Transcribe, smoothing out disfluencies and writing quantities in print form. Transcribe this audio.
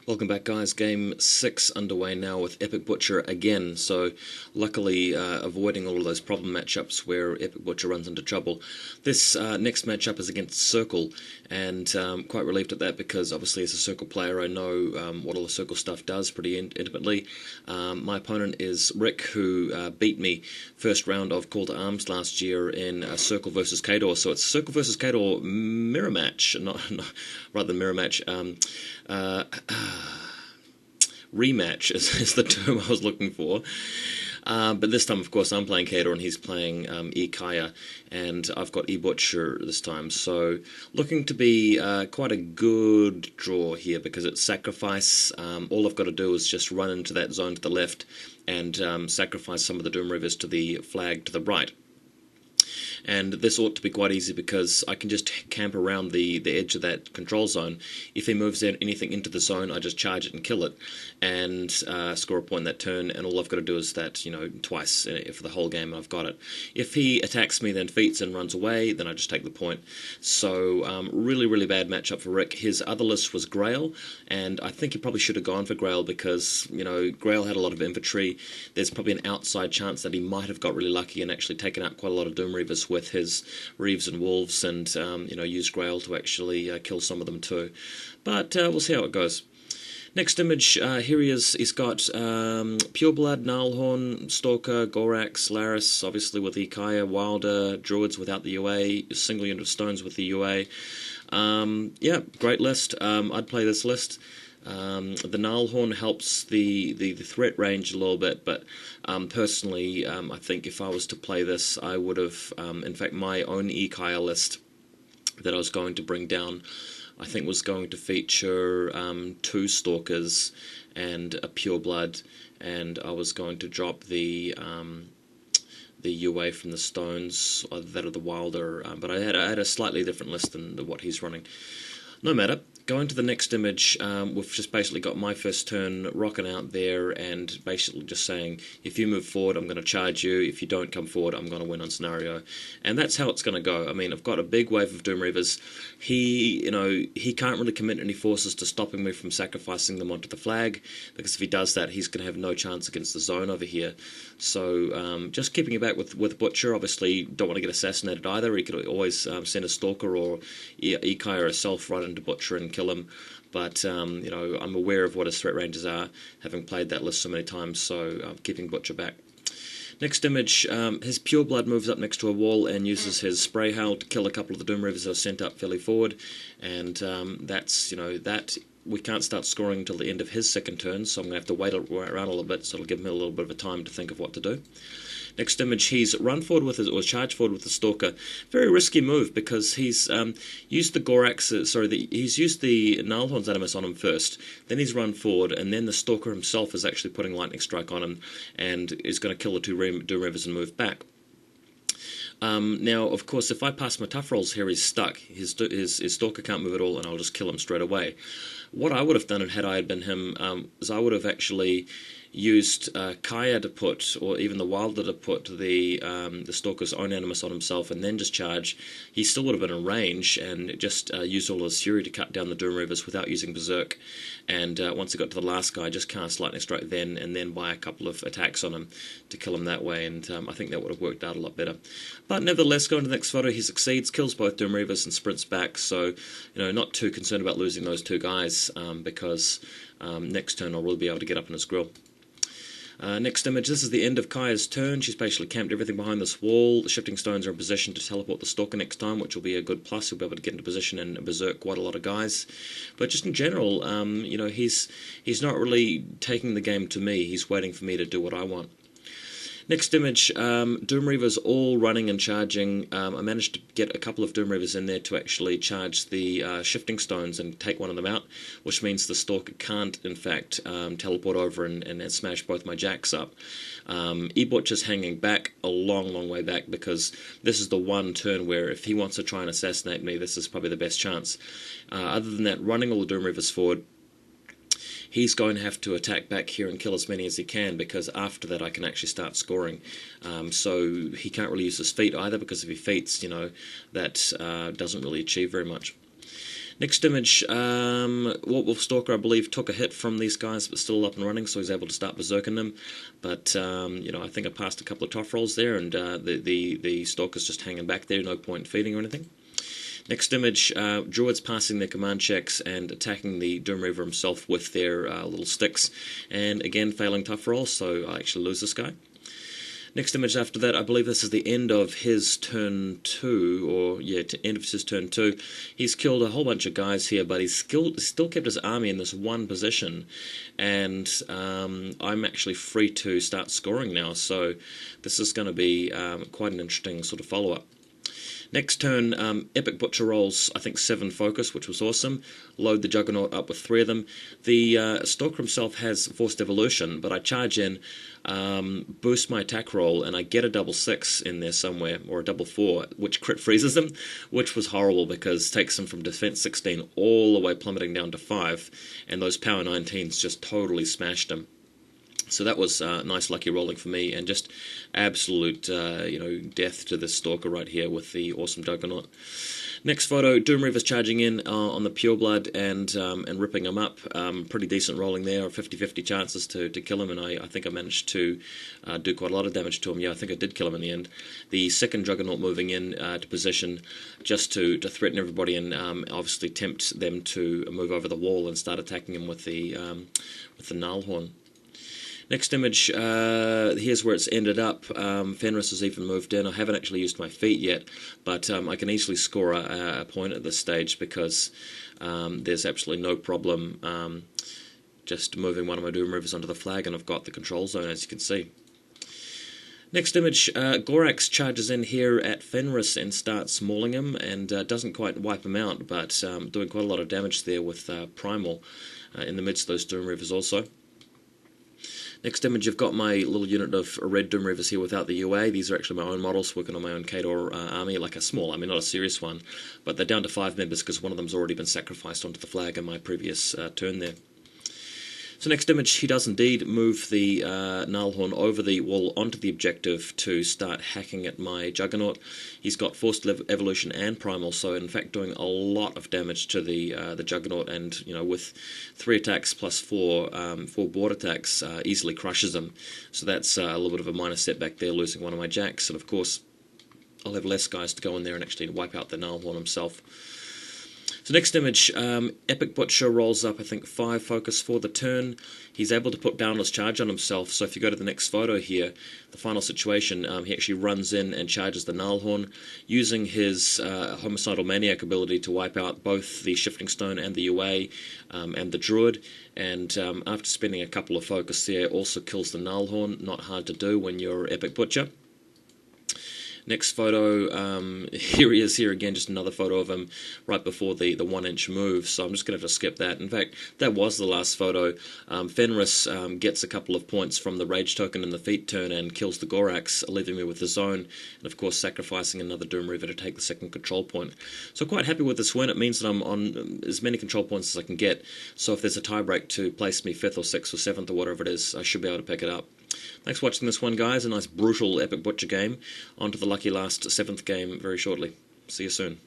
Welcome back, guys. Game 6 underway now with eButcher again. So luckily avoiding all of those problem matchups where eButcher runs into trouble. This next matchup is against Circle, and quite relieved at that because obviously as a Circle player I know what all the Circle stuff does pretty intimately. My opponent is Rick, who beat me first round of Call to Arms last year in Circle versus Kador. So it's Circle versus Kador mirror match, not rather than mirror match. Rematch is the term I was looking for. But this time, of course, I'm playing Kador and he's playing eKaya, and I've got eButcher this time. So looking to be quite a good draw here because it's sacrifice. All I've got to do is just run into that zone to the left and sacrifice some of the Doom Reavers to the flag to the right. And this ought to be quite easy because I can just camp around the edge of that control zone. If he moves anything into the zone, I just charge it and kill it, and score a point that turn, and all I've got to do is that, twice for the whole game, and I've got it. If he attacks me, then defeats and runs away, then I just take the point. So really, really bad matchup for Rick. His other list was Grail, and I think he probably should have gone for Grail because, Grail had a lot of infantry. There's probably an outside chance that he might have got really lucky and actually taken out quite a lot of Doom Reavers with his Reavers and Wolves, and use Grail to actually kill some of them too. But we'll see how it goes. Next image, here he is. He's got Pureblood, Gnarlhorn, Stalker, Gorax, Laris, obviously with eKaya, Wilder, Druids without the UA, single unit of stones with the UA. Yeah, great list. I'd play this list. The Gnarlhorn helps the threat range a little bit, but personally, I think if I was to play this, I would have, in fact, my own eKaya list that I was going to bring down, I think was going to feature 2 Stalkers and a Pureblood, and I was going to drop the UA from the stones, or that of the Wilder, but I had a slightly different list than what he's running. No matter. Going to the next image, we've just basically got my first turn rocking out there and basically just saying, if you move forward, I'm going to charge you. If you don't come forward, I'm going to win on scenario. And that's how it's going to go. I mean, I've got a big wave of Doom Reavers. He can't really commit any forces to stopping me from sacrificing them onto the flag, because if he does that, he's going to have no chance against the zone over here. So just keeping it back with Butcher. Obviously, don't want to get assassinated either. He could always send a Stalker or eKaya herself right into Butcher and kill him, but I'm aware of what his threat ranges are, having played that list so many times, so I'm keeping Butcher back. Next image, his Pureblood moves up next to a wall and uses his spray hail to kill a couple of the Doom Reavers that are sent up fairly forward, and that's, that we can't start scoring until the end of his second turn, so I'm going to have to wait around a little bit, so it'll give him a little bit of a time to think of what to do. Next image, he's run forward with or charged forward with the Stalker. Very risky move because he's used the Gorax. He's used the Gnarlhorn's Animus on him first. Then he's run forward, and then the Stalker himself is actually putting Lightning Strike on him, and is going to kill the 2 Doom Reavers and move back. Now, of course, if I pass my tough rolls here, he's stuck. His Stalker can't move at all, and I'll just kill him straight away. What I would have done had I been him is I would have actually used Kaya to put, or even the Wilder to put the Stalker's own Animus on himself and then just charge. He still would have been in range and just used all his Fury to cut down the Doom Reavers without using Berserk. And once he got to the last guy, just cast Lightning Strike then, and then buy a couple of attacks on him to kill him that way, and I think that would have worked out a lot better. But nevertheless, going to the next photo, he succeeds, kills both Doom Reavers and sprints back, so not too concerned about losing those 2 guys, because next turn I'll really be able to get up in his grill. Next image, this is the end of Kaya's turn. She's basically camped everything behind this wall. The shifting stones are in position to teleport the Stalker next time, which will be a good plus. He'll be able to get into position and berserk quite a lot of guys. But just in general, he's not really taking the game to me. He's waiting for me to do what I want. Next image, Doom Reavers all running and charging. I managed to get a couple of Doom Reavers in there to actually charge the shifting stones and take one of them out, which means the Stalker can't, in fact, teleport over and smash both my jacks up. eButcher's hanging back a long, long way back, because this is the one turn where if he wants to try and assassinate me, this is probably the best chance. Other than that, running all the Doom Reavers forward, he's going to have to attack back here and kill as many as he can, because after that I can actually start scoring. So he can't really use his feet either, because if he feats, that doesn't really achieve very much. Next image, Wolf Stalker, I believe, took a hit from these guys, but still up and running, so he's able to start berserking them. But you know, I think I passed a couple of tough rolls there, and the Stalker's just hanging back there, no point feeding or anything. Next image, Druids passing their command checks and attacking the Doom Reaver himself with their little sticks, and again failing tough rolls, so I actually lose this guy. Next image after that, I believe this is the end of his turn 2, or yeah, end of his turn 2. He's killed a whole bunch of guys here, but he's still kept his army in this one position, and I'm actually free to start scoring now, so this is going to be quite an interesting sort of follow-up. Next turn, Epic Butcher rolls, I think, 7 focus, which was awesome. Load the Juggernaut up with 3 of them. The Stalker himself has Forced Evolution, but I charge in, boost my attack roll, and I get a double 6 in there somewhere, or a double 4, which crit freezes them, which was horrible because it takes them from defense 16 all the way plummeting down to 5, and those power 19s just totally smashed them. So that was nice lucky rolling for me, and just absolute you know, death to this Stalker right here with the awesome Juggernaut. Next photo, Doom Reavers charging in on the Pureblood and ripping him up. Pretty decent rolling there, 50-50 chances to kill him, and I think I managed to do quite a lot of damage to him. Yeah, I think I did kill him in the end. The second Juggernaut moving in to position just to threaten everybody and obviously tempt them to move over the wall and start attacking him with the Gnarlhorn. Next image, here's where it's ended up. Fenris has even moved in. I haven't actually used my feet yet, but I can easily score a point at this stage because there's absolutely no problem just moving one of my Doom Reavers onto the flag, and I've got the control zone, as you can see. Next image, Gorax charges in here at Fenris and starts mauling him, and doesn't quite wipe him out, but doing quite a lot of damage there with Primal in the midst of those Doom Reavers also. Next image, you've got my little unit of red Doom Reavers here without the UA. These are actually my own models, working on my own KOMMANDER army, like a small, I mean not a serious one, but they're down to 5 members because one of them's already been sacrificed onto the flag in my previous turn there. So next image, he does indeed move the Gnarlhorn over the wall onto the objective to start hacking at my Juggernaut. He's got Forced Evolution and Primal, so in fact doing a lot of damage to the Juggernaut, and you know, with 3 attacks plus 4 board attacks, easily crushes him. So that's a little bit of a minor setback there, losing one of my jacks, and of course I'll have less guys to go in there and actually wipe out the Gnarlhorn himself. So next image, Epic Butcher rolls up, I think, 5 focus for the turn. He's able to put Boundless Charge on himself, so if you go to the next photo here, the final situation, he actually runs in and charges the Gnarlhorn, using his Homicidal Maniac ability to wipe out both the Shifting Stone and the UA and the Druid, and after spending a couple of focus there, also kills the Gnarlhorn. Not hard to do when you're Epic Butcher. Next photo, here he is here again, just another photo of him right before the 1-inch move, so I'm just going to have to skip that. In fact, that was the last photo. Fenris gets a couple of points from the Rage token in the feet turn and kills the Gorax, leaving me with the zone, and of course sacrificing another Doom Reaver to take the second control point. So quite happy with this win. It means that I'm on as many control points as I can get, so if there's a tiebreak to place me 5th or 6th or 7th or whatever it is, I should be able to pick it up. Thanks for watching this one, guys. A nice brutal Epic Butcher game. On to the lucky last 7th game very shortly. See you soon.